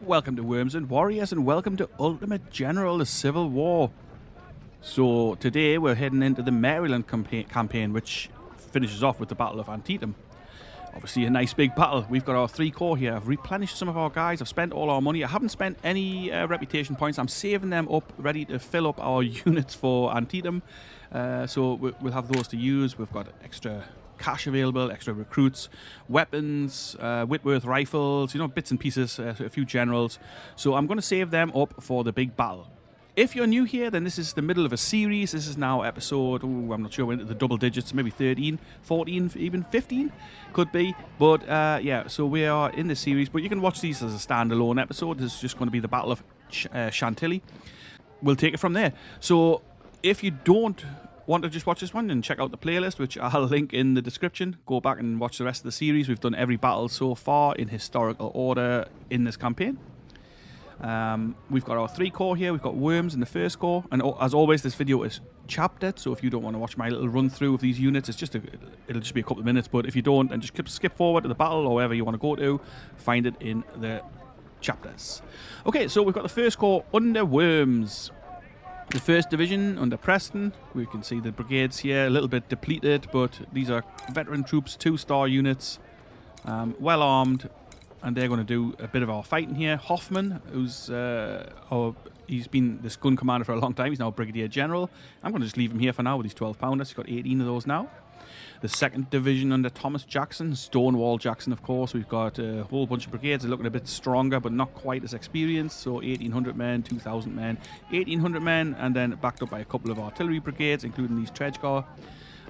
Welcome to Worms and Warriors, and welcome to Ultimate General, the Civil War. So today we're heading into the Maryland campaign, which finishes off with the Battle of Antietam. Obviously a nice big battle. We've got our 3 corps here. I've replenished some of our guys. I've spent all our money. I haven't spent any reputation points. I'm saving them up, ready to fill up our units for Antietam. So we'll have those to use. We've got extra cash available, extra recruits, weapons, Whitworth rifles, bits and pieces, a few generals. So I'm going to save them up for the big battle. If you're new here, then this is the middle of a series. This is now episode, I'm not sure, we're into the double digits, maybe 13, 14, even 15, could be. But yeah, so we are in this series, but you can watch these as a standalone episode. This is just going to be the Battle of Chantilly. We'll take it from there. So if you don't want to just watch this one, then check out the playlist, which I'll link in the description. Go back and watch the rest of the series. We've done every battle so far in historical order in this campaign. We've got our 3 corps here. We've got Worms in the 1st corps, and as always, this video is chaptered, so if you don't want to watch my little run through of these units, it'll just be a couple of minutes. But if you don't, then just skip forward to the battle or wherever you want to go to. Find it in the chapters. Okay, so we've got the 1st corps under Worms. The 1st Division under Preston. We can see the brigades here, a little bit depleted, but these are veteran troops, 2-star units, well armed, and they're going to do a bit of our fighting here. Hoffman, he's been this gun commander for a long time. He's now a Brigadier General. I'm going to just leave him here for now with his 12-pounders. He's got 18 of those now. The 2nd Division under Thomas Jackson, Stonewall Jackson, of course. We've got a whole bunch of brigades. They're looking a bit stronger, but not quite as experienced. So 1,800 men, 2,000 men, 1,800 men, and then backed up by a couple of artillery brigades, including these Tredgar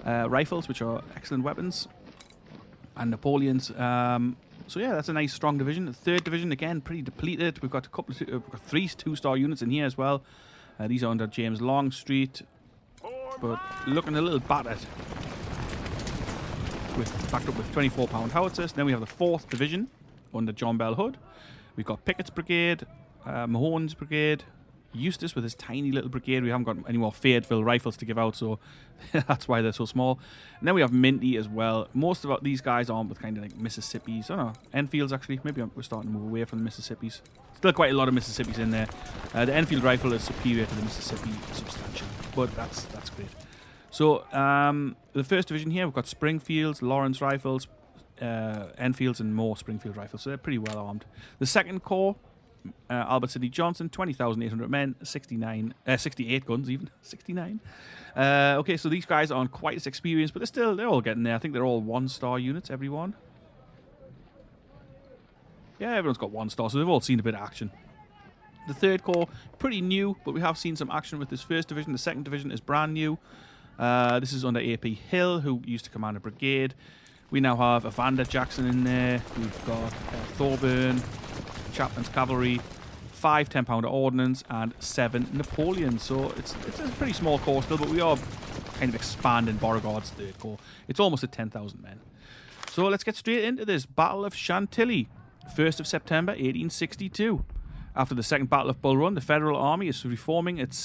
rifles, which are excellent weapons, and Napoleons. So yeah, that's a nice strong division. The 3rd Division, again, pretty depleted. We've got we've got 3 2-star units in here as well. These are under James Longstreet, but looking a little battered. Backed up with 24-pound howitzers. Then we have the 4th Division under John Bell Hood. We've got Pickett's Brigade, Mahone's Brigade, Eustace with his tiny little brigade. We haven't got any more Fayetteville rifles to give out, so that's why they're so small. And then we have Minty as well. Most of these guys aren't with kind of like Mississippis. I don't know, Enfields actually. Maybe we're starting to move away from the Mississippis. Still quite a lot of Mississippis in there. The Enfield rifle is superior to the Mississippi substantially, but that's great. So, the 1st Division here, we've got Springfields, Lawrence rifles, Enfields, and more Springfield rifles. So they're pretty well armed. The 2nd Corps, Albert Sidney Johnson, 20,800 men, 68 guns even, 69. Okay, so these guys aren't quite as experienced, but they're all getting there. I think they're all 1-star units, everyone. Yeah, everyone's got 1 star, so they've all seen a bit of action. The 3rd Corps, pretty new, but we have seen some action with this 1st Division. The 2nd Division is brand new. This is under A.P. Hill, who used to command a brigade. We now have Evander Jackson in there. We've got Thorburn, Chapman's cavalry, 5 10-pounder ordnance, and 7 Napoleons. So it's a pretty small corps still, but we are kind of expanding Beauregard's 3rd Corps. It's almost at 10,000 men. So let's get straight into this. Battle of Chantilly, 1st of September, 1862. After the 2nd Battle of Bull Run, the Federal Army is reforming its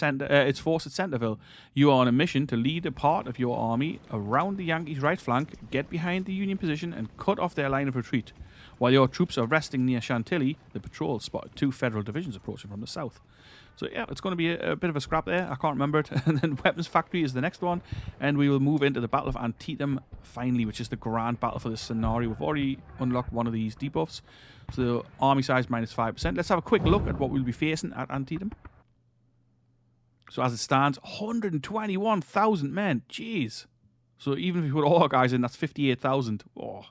force at Centerville. You are on a mission to lead a part of your army around the Yankees' right flank, get behind the Union position, and cut off their line of retreat. While your troops are resting near Chantilly, the patrol spotted 2 Federal divisions approaching from the south. So yeah, it's going to be a bit of a scrap there. I can't remember it. And then Weapons Factory is the next one. And we will move into the Battle of Antietam finally, which is the grand battle for this scenario. We've already unlocked one of these debuffs. So army size minus 5%. Let's have a quick look at what we'll be facing at Antietam. So as it stands, 121,000 men. Jeez. So even if we put all our guys in, that's 58,000. Oh,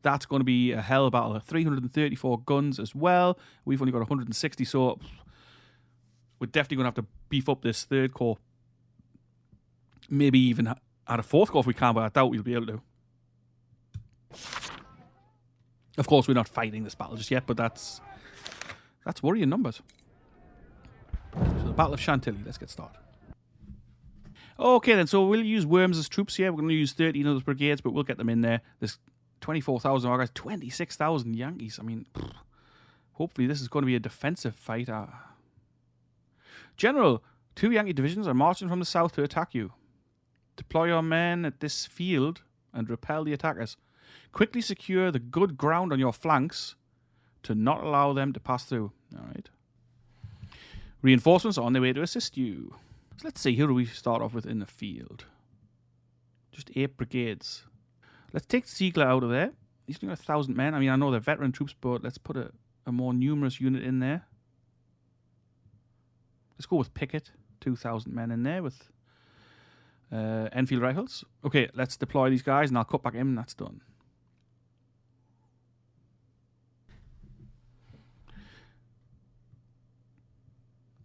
that's going to be a hell battle. 334 guns as well. We've only got 160, so we're definitely going to have to beef up this 3rd Corps. Maybe even add a 4th Corps if we can, but I doubt we'll be able to. Of course, we're not fighting this battle just yet, but that's worrying numbers. So the Battle of Chantilly, let's get started. Okay then, so we'll use Worms as troops here. We're going to use 13 of those brigades, but we'll get them in there. There's 24,000 of our guys, 26,000 Yankees. I mean, hopefully this is going to be a defensive fight. General, 2 Yankee divisions are marching from the south to attack you. Deploy your men at this field and repel the attackers. Quickly secure the good ground on your flanks to not allow them to pass through. Reinforcements are on their way to assist you. So let's see, who do we start off with in the field? Just 8 brigades. Let's take Ziegler out of there. He's only got 1,000 men. I mean, I know they're veteran troops, but let's put a more numerous unit in there. Let's go with Pickett. 2,000 men in there with Enfield rifles. Okay, let's deploy these guys, and I'll cut back in, and that's done.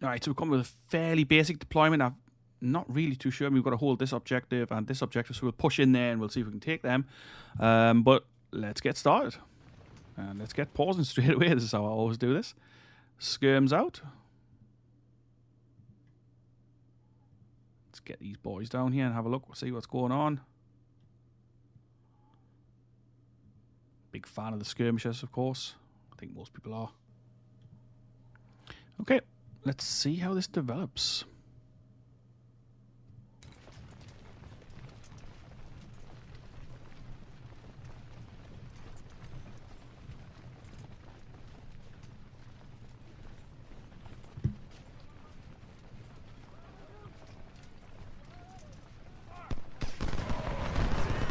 Alright, so we've come with a fairly basic deployment. I'm not really too sure. I mean, we've got to hold this objective and this objective, so we'll push in there and we'll see if we can take them. But let's get started. And let's get pausing straight away. This is how I always do this. Skirms out. Let's get these boys down here and have a look. We'll see what's going on. Big fan of the skirmishers, of course. I think most people are. Okay, let's see how this develops.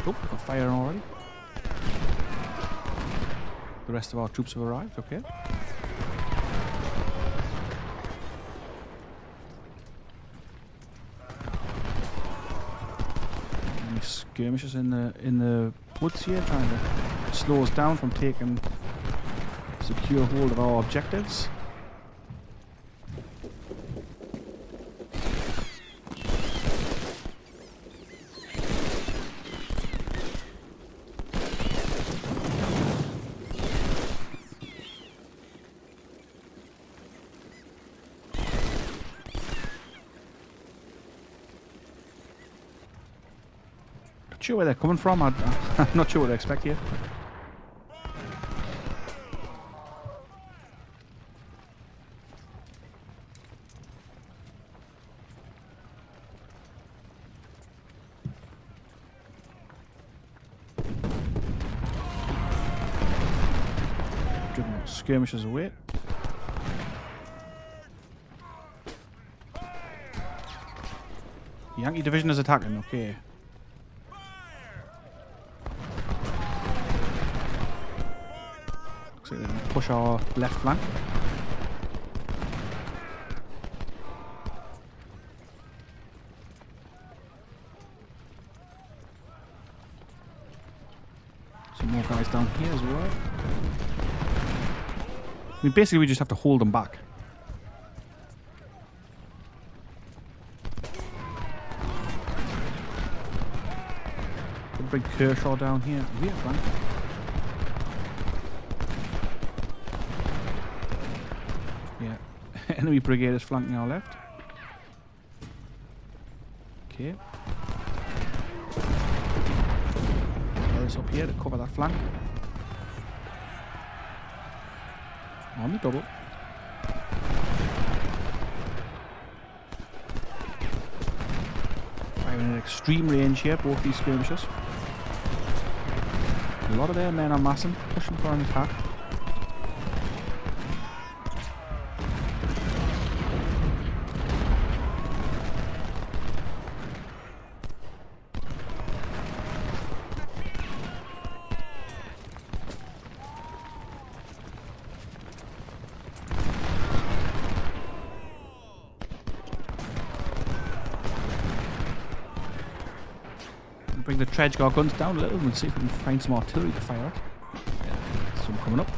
Oh, got firing already. The rest of our troops have arrived, okay. Any skirmishers in the woods here, trying to slow us down from taking secure hold of our objectives. Sure where they're coming from. I'm not sure what they expect here. Driven skirmishers away. Yankee division is attacking. Okay. So then push our left flank. Some more guys down here as well. I mean, basically we just have to hold them back. We'll bring Kershaw down here. Rear flank. Enemy brigade is flanking our left. Okay. Others up here to cover that flank. On the double. Firing at extreme range here, both these skirmishers. A lot of their men are massing, pushing for an attack. Bring the Tredgar guns down a little and see if we can find some artillery to fire at. Yeah, some coming up.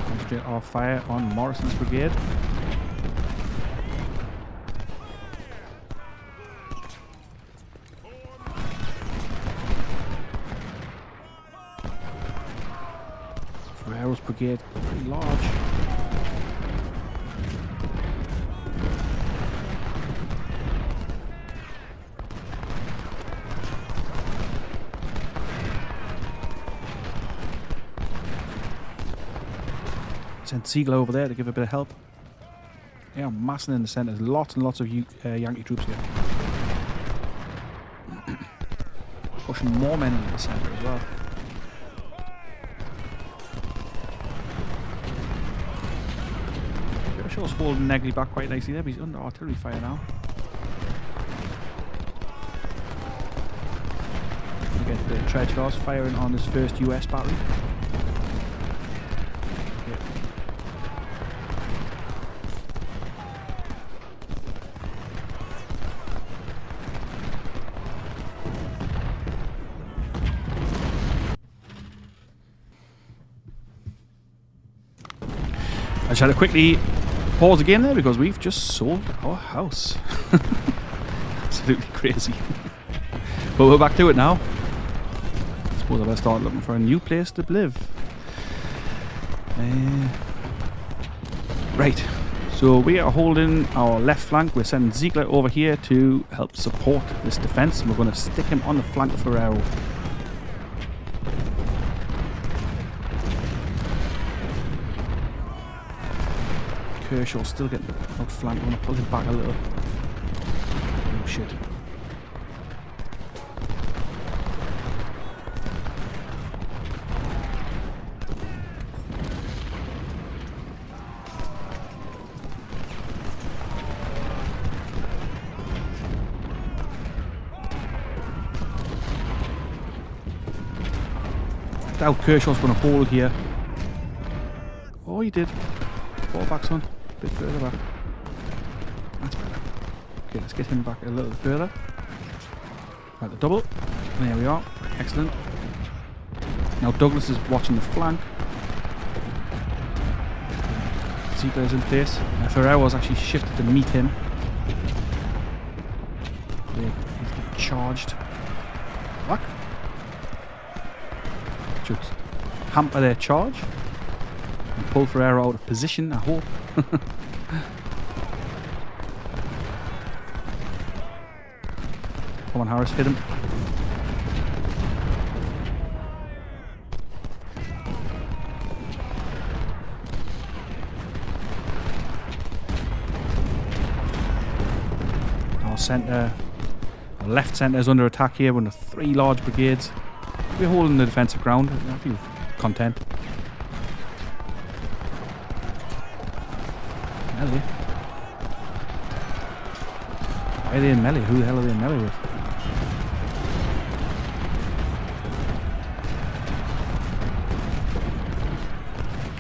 Concentrate our fire on Morrison's brigade. Ferrero's brigade, pretty large. Send Ziegler over there to give a bit of help. Yeah, massing in the centre. There's lots and lots of Yankee troops here. pushing more men into the centre as well. Kershaw's holding Negley back quite nicely there, but he's under artillery fire now. We get the trench horse firing on his first US battery. I just had to quickly pause again there because we've just sold our house. Absolutely crazy. But we're back to it now. I suppose I better start looking for a new place to live. Right. So we are holding our left flank. We're sending Ziegler over here to help support this defense. And we're going to stick him on the flank of Ferrero. Kershaw's still getting outflanked. I'm going to pull him back a little. Oh shit. I doubt Kershaw's going to hold here. Oh, he did. Fall back, son. A bit further back. That's better. Okay, let's get him back a little further. Right, the double. There we are. Excellent. Now Douglas is watching the flank. Ziegler is in place. Ferrero's actually shifted to meet him. He's getting charged. Back. Should hamper their charge. And pull Ferrero out of position, I hope. Come on, Harris, hit him. Our centre, our left centre is under attack here. We're under 3 large brigades. We're holding the defensive ground. I feel content. Melee. Why are they in melee? Who the hell are they in melee with?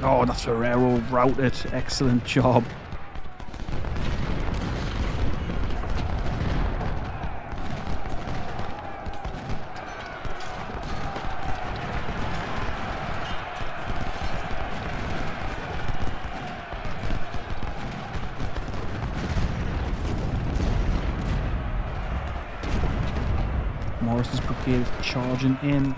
Oh, that's Ferrero routed. Excellent job. Morris's brigade is charging in.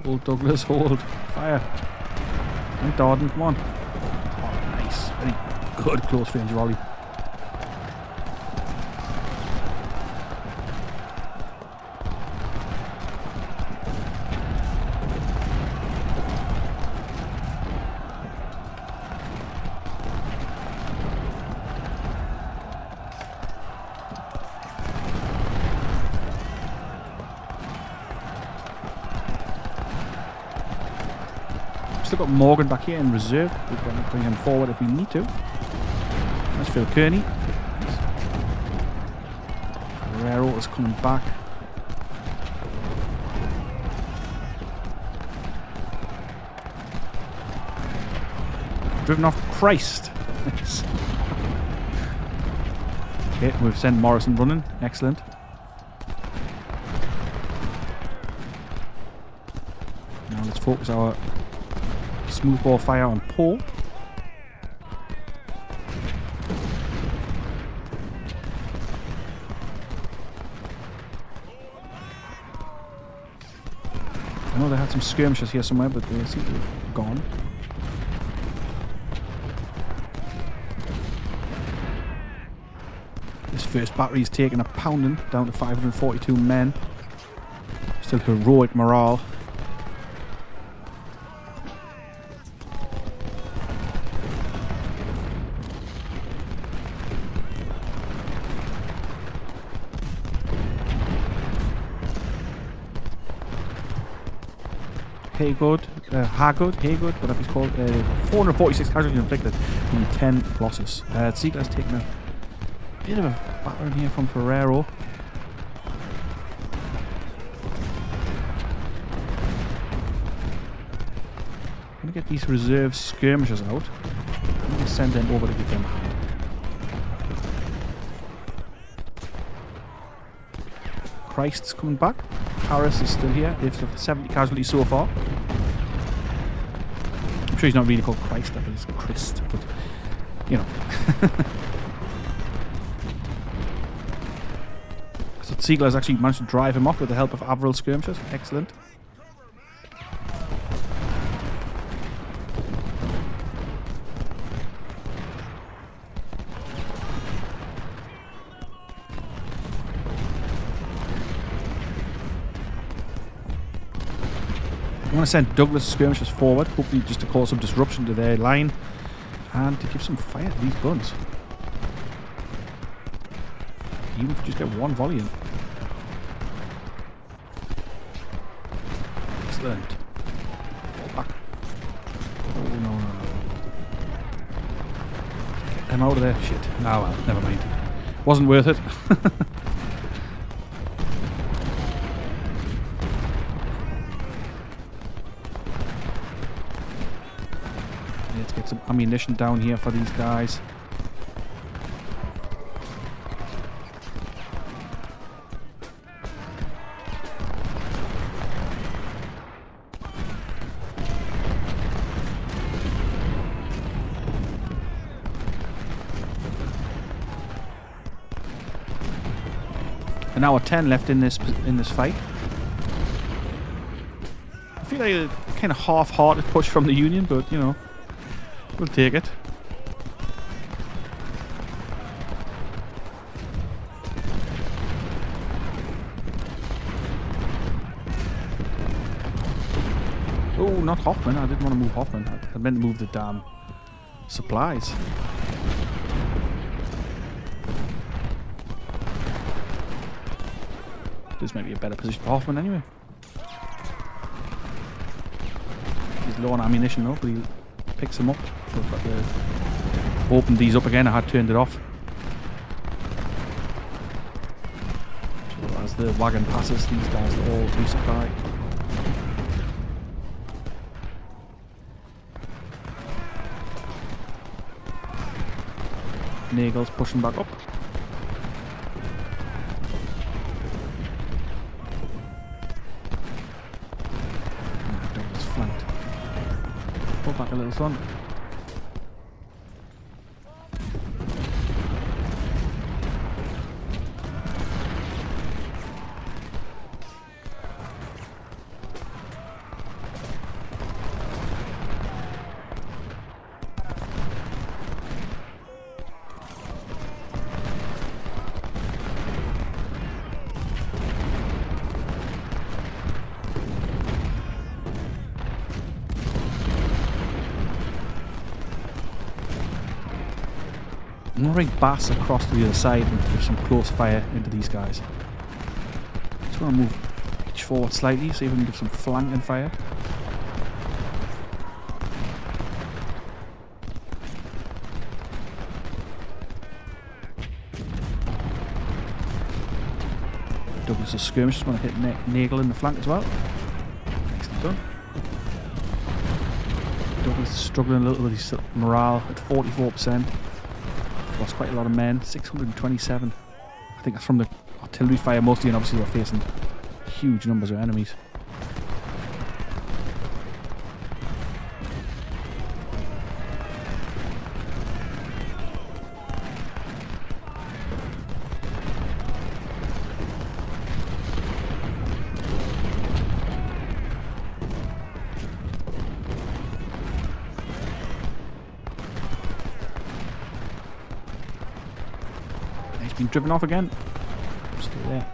Old Douglas, hold. Fire. And Darden, come on. Oh, nice. Very good close range volley. Still got Morgan back here in reserve. We're going to bring him forward if we need to. That's Phil Kearney. Ferrero is coming back. Driven off Christ. Okay, we've sent Morrison running. Excellent. Now let's focus our smoothbore fire on Paul. I know they had some skirmishes here somewhere, but they seem to have gone. This first battery is taking a pounding, down to 542 men. Still heroic morale. Haygood, whatever it's called. 446 casualties inflicted, only 10 losses. Ziegler's taken a bit of a battering here from Ferrero. I'm going to get these reserve skirmishers out. I'm going to send them over to give them a hand. Christ's coming back. Harris is still here. They've suffered 70 casualties so far. I'm sure he's not really called Christ, but he's Christ. But, you know. So Ziegler's actually managed to drive him off with the help of Averill skirmishers. Excellent. I want to send Douglas skirmishers forward, hopefully just to cause some disruption to their line and to give some fire to these guns. Even if you just get one volley in. Excellent. Fall back. Oh, no. Get them out of there. Shit. Ah, well, never mind. Wasn't worth it. Let's get some ammunition down here for these guys. An hour 10 left in this fight. I feel like a kind of half-hearted push from the Union, but you know, we'll take it. Oh, not Hoffman. I didn't want to move Hoffman. I meant to move the damn supplies. This might be a better position for Hoffman anyway. He's low on ammunition though, but he picks them up. So I've got to open these up again. I had turned it off. So as the wagon passes, these guys are all resupply. Nagel's pushing back up. Pull back a little, son. I'm going to bring Bass across to the other side and give some close fire into these guys. Just want to move each forward slightly, see if we can give some flanking fire. Douglas' skirmish, just want to hit Nagel in the flank as well. Nicely done. Douglas is struggling a little with his morale at 44%. Lost quite a lot of men, 627. I think that's from the artillery fire mostly, and obviously we're facing huge numbers of enemies. Been driven off again. Still there.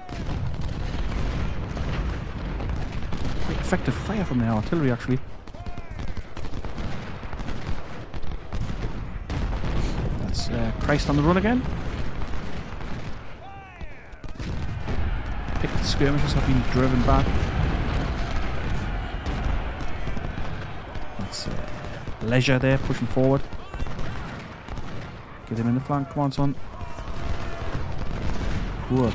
Quite effective fire from the artillery, actually. That's Christ on the run again. Picked skirmishers have been driven back. leisure there, pushing forward. Get him in the flank. Come on, son. Good.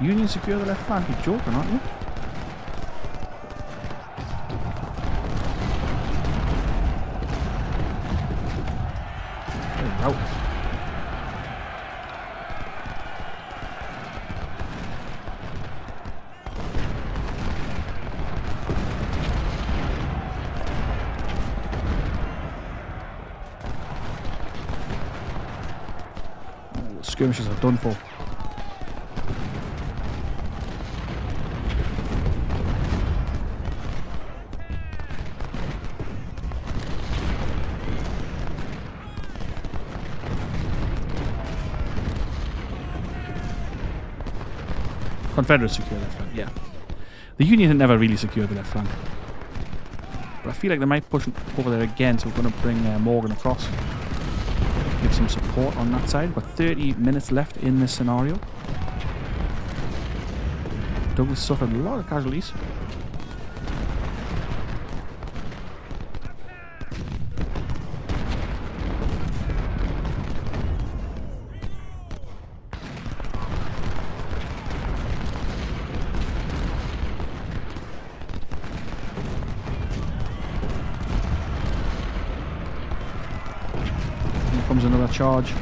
Union secure the left flank. You're joking, aren't you? They're out. Skirmishes are done for. Confederate secure left flank, yeah. The Union had never really secured the left flank. But I feel like they might push over there again, so we're going to bring Morgan across. Give some support on that side. We've got 30 minutes left in this scenario. Douglas suffered a lot of casualties. Comes another charge.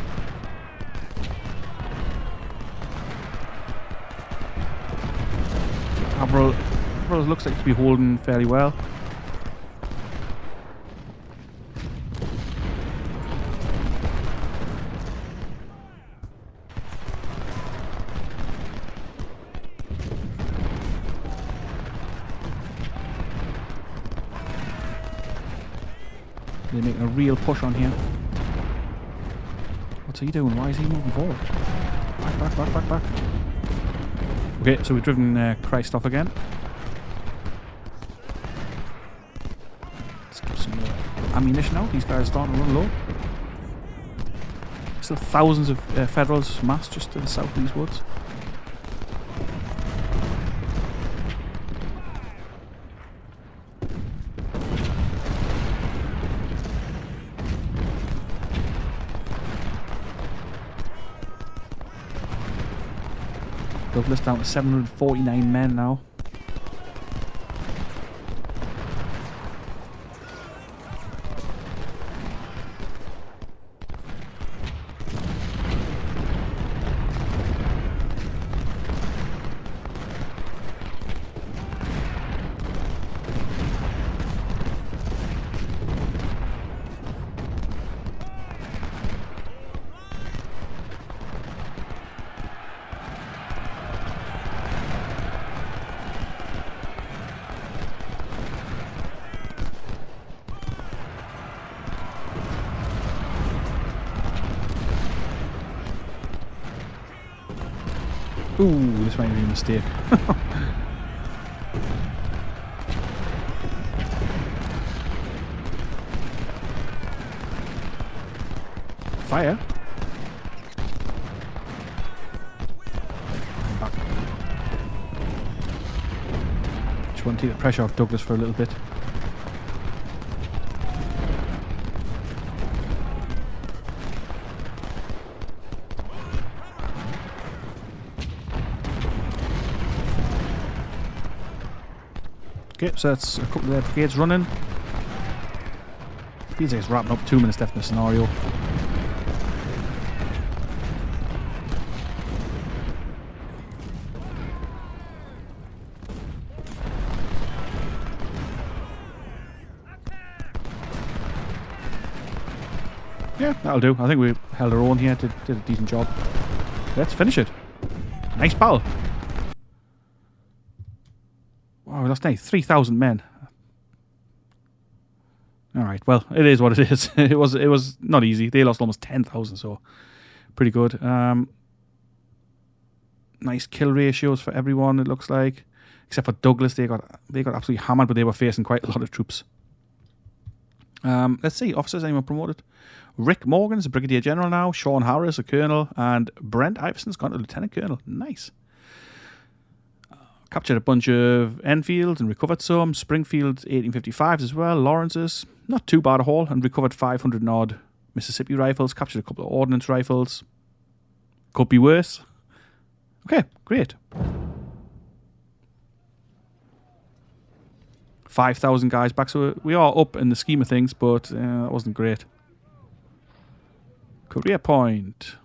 Avril looks like to be holding fairly well. They're making a real push on here. What's he doing? Why is he moving forward? Back. Okay, so we've driven Christ off again. Let's give some more ammunition out. These guys are starting to run low. Still thousands of Federals massed just to the south of these woods. Douglas down to 749 men now. Ooh, this might be a mistake. Fire. I'm back. Just want to take the pressure off Douglas for a little bit. Okay, so that's a couple of their brigades running. These guys wrapping up, 2 minutes left in the scenario. Yeah, that'll do. I think we held our own here, did a decent job. Let's finish it. Nice battle. Wow, we lost 3,000 men. Alright, well, it is what it is. It was not easy. They lost almost 10,000, so pretty good. Nice kill ratios for everyone, it looks like. Except for Douglas, they got absolutely hammered, but they were facing quite a lot of troops. Let's see, officers, anyone promoted? Rick Morgan is a Brigadier General now. Sean Harris, a Colonel. And Brent Iverson's gone to Lieutenant Colonel. Nice. Captured a bunch of Enfields and recovered some. Springfield 1855s as well. Lawrence's. Not too bad a haul. And recovered 500 and odd Mississippi rifles. Captured a couple of ordnance rifles. Could be worse. Okay, great. 5,000 guys back. So we are up in the scheme of things, but that wasn't great. Career point.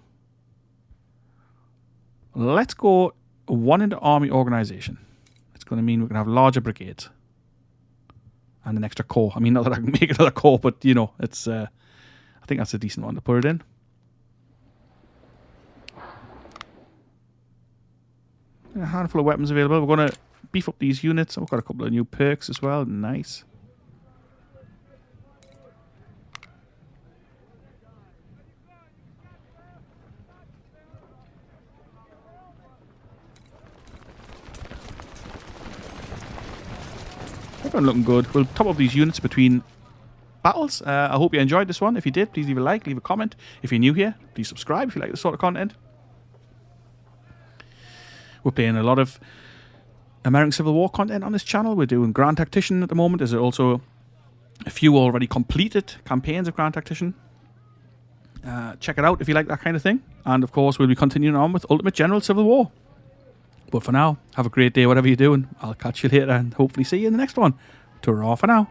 Let's go one into army organization. It's going to mean we can have larger brigades. And an extra corps. I mean, not that I can make another corps, but, you know, it's... I think that's a decent one to put it in. A handful of weapons available. We're going to beef up these units. We've got a couple of new perks as well. Nice. Everyone looking good. We'll top up these units between battles. I hope you enjoyed this one. If you did, please leave a like, leave a comment. If you're new here, please subscribe if you like this sort of content. We're playing a lot of American Civil War content on this channel. We're doing Grand Tactician at the moment. There's also a few already completed campaigns of Grand Tactician. Check it out if you like that kind of thing. And of course, we'll be continuing on with Ultimate General Civil War. But for now, have a great day, whatever you're doing. I'll catch you later and hopefully see you in the next one. Ta-ra for now.